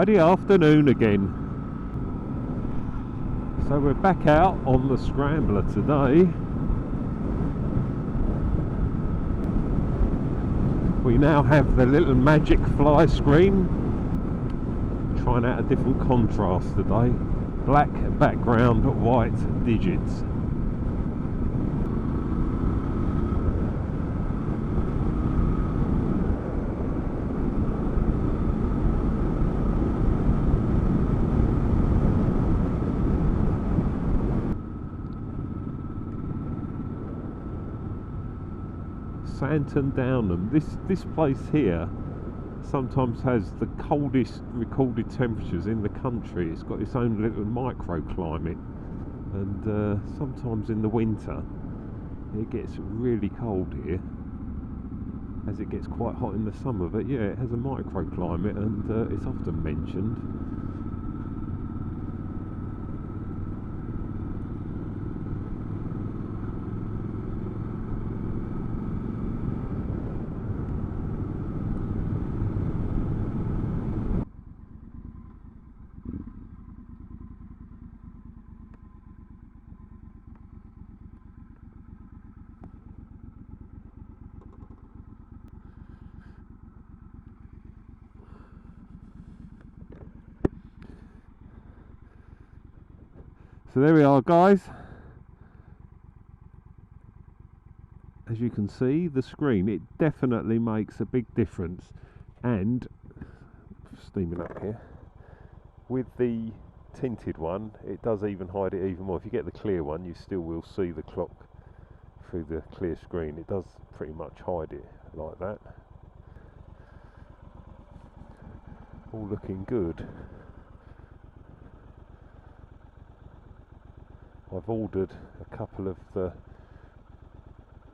Friday afternoon again. So we're back out on the Scrambler today. We now have the little magic fly screen. Trying out a different contrast today. Black background, white digits. Santon Downham. This place here sometimes has the coldest recorded temperatures in the country. It's got its own little microclimate, and sometimes in the winter it gets really cold here, as it gets quite hot in the summer. But yeah, it has a microclimate, and it's often mentioned. So there we are, guys. As you can see, the screen, it definitely makes a big difference. And steaming up here, with the tinted one, it does even hide it even more. If you get the clear one, you still will see the clock through the clear screen. It does pretty much hide it like that. All looking good. I've ordered a couple of the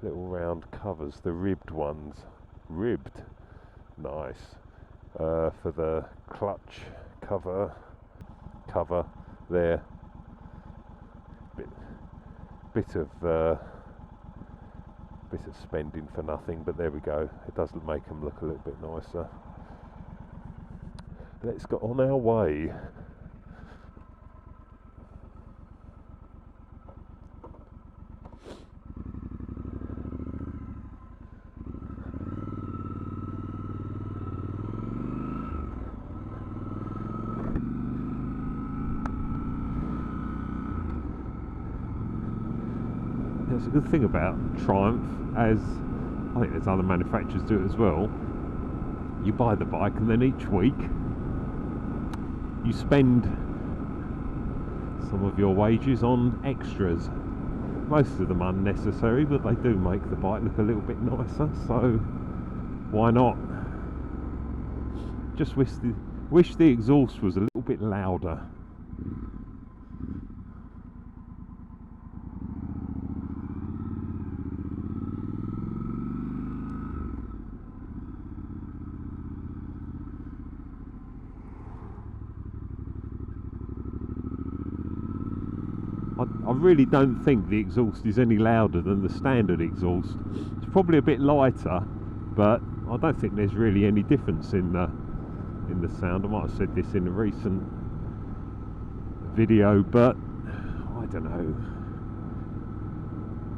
little round covers, the ribbed ones. Ribbed? Nice. For the clutch cover there. Bit of spending for nothing, but there we go. It does make them look a little bit nicer. Let's get on our way. That's a good thing about Triumph, as I think there's other manufacturers do it as well. You buy the bike and then each week you spend some of your wages on extras. Most of them unnecessary, but they do make the bike look a little bit nicer, so why not? Just wish the exhaust was a little bit louder. I really don't think the exhaust is any louder than the standard exhaust. It's probably a bit lighter, but I don't think there's really any difference in the sound. I might have said this in a recent video, but I don't know.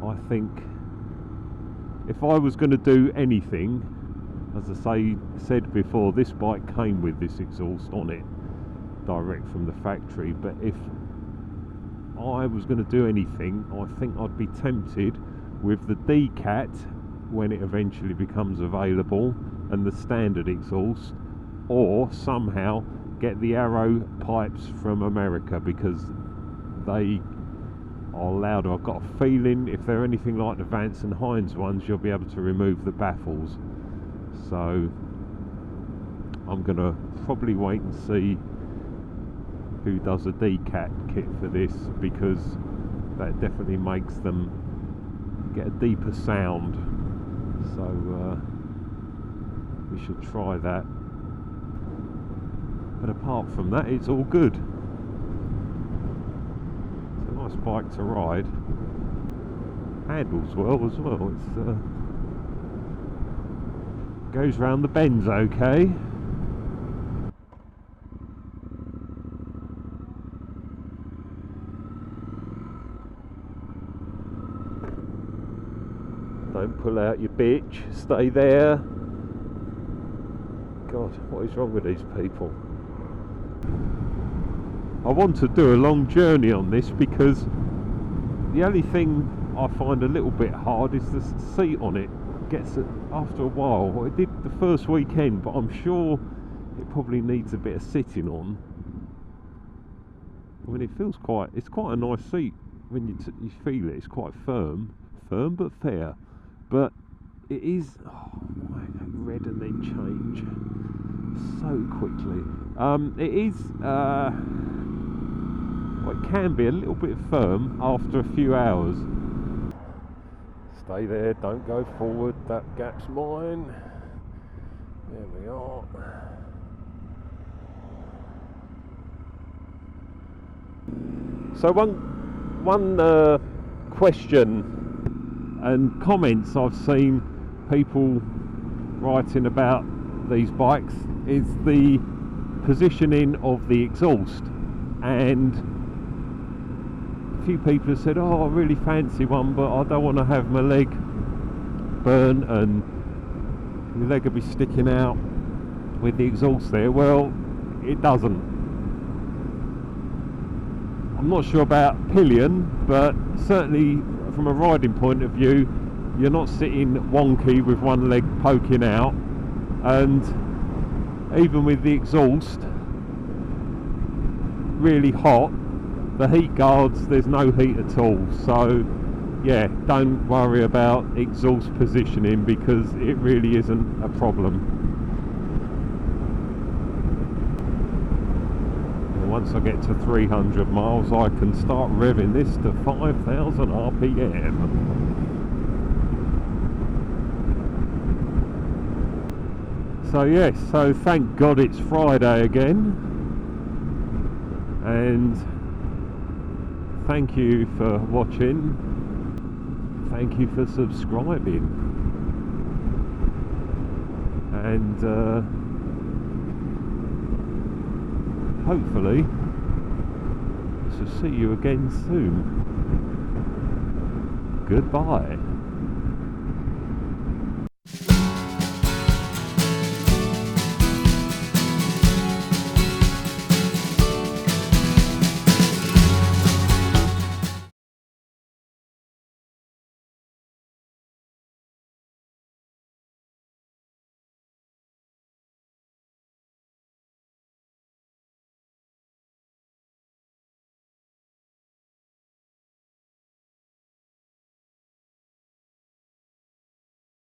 I think if I was going to do anything, as I said before, this bike came with this exhaust on it direct from the factory, but if I was going to do anything, I think I'd be tempted with the D-Cat when it eventually becomes available, and the standard exhaust, or somehow get the Arrow pipes from America, because they are louder. I've got a feeling if they're anything like the Vance and Hines ones, you'll be able to remove the baffles. So I'm going to probably wait and see who does a D-Cat kit for this, because that definitely makes them get a deeper sound. So we should try that. But apart from that, it's all good. It's a nice bike to ride. Handles well as well. It's goes round the bends okay. Don't pull out your bitch, stay there. God, what is wrong with these people? I want to do a long journey on this because the only thing I find a little bit hard is the seat on it. Gets it after a while. I did the first weekend, but I'm sure it probably needs a bit of sitting on. I mean, it feels it's quite a nice seat when you feel it. It's quite firm but fair. But it is, oh, why that red and then change so quickly. It is, well, it can be a little bit firm after a few hours. Stay there, don't go forward, that gap's mine. There we are. So one question and comments I've seen people writing about these bikes is the positioning of the exhaust, and a few people have said, oh, I really fancy one, but I don't want to have my leg burn and your leg will be sticking out with the exhaust there. Well, it doesn't. I'm not sure about pillion, but certainly from a riding point of view, you're not sitting wonky with one leg poking out, and even with the exhaust really hot, the heat guards, there's no heat at all. So yeah, don't worry about exhaust positioning because it really isn't a problem. Once I get to 300 miles, I can start revving this to 5,000 RPM. So yes, so thank God it's Friday again, and thank you for watching, thank you for subscribing, and hopefully to see you again soon. Goodbye.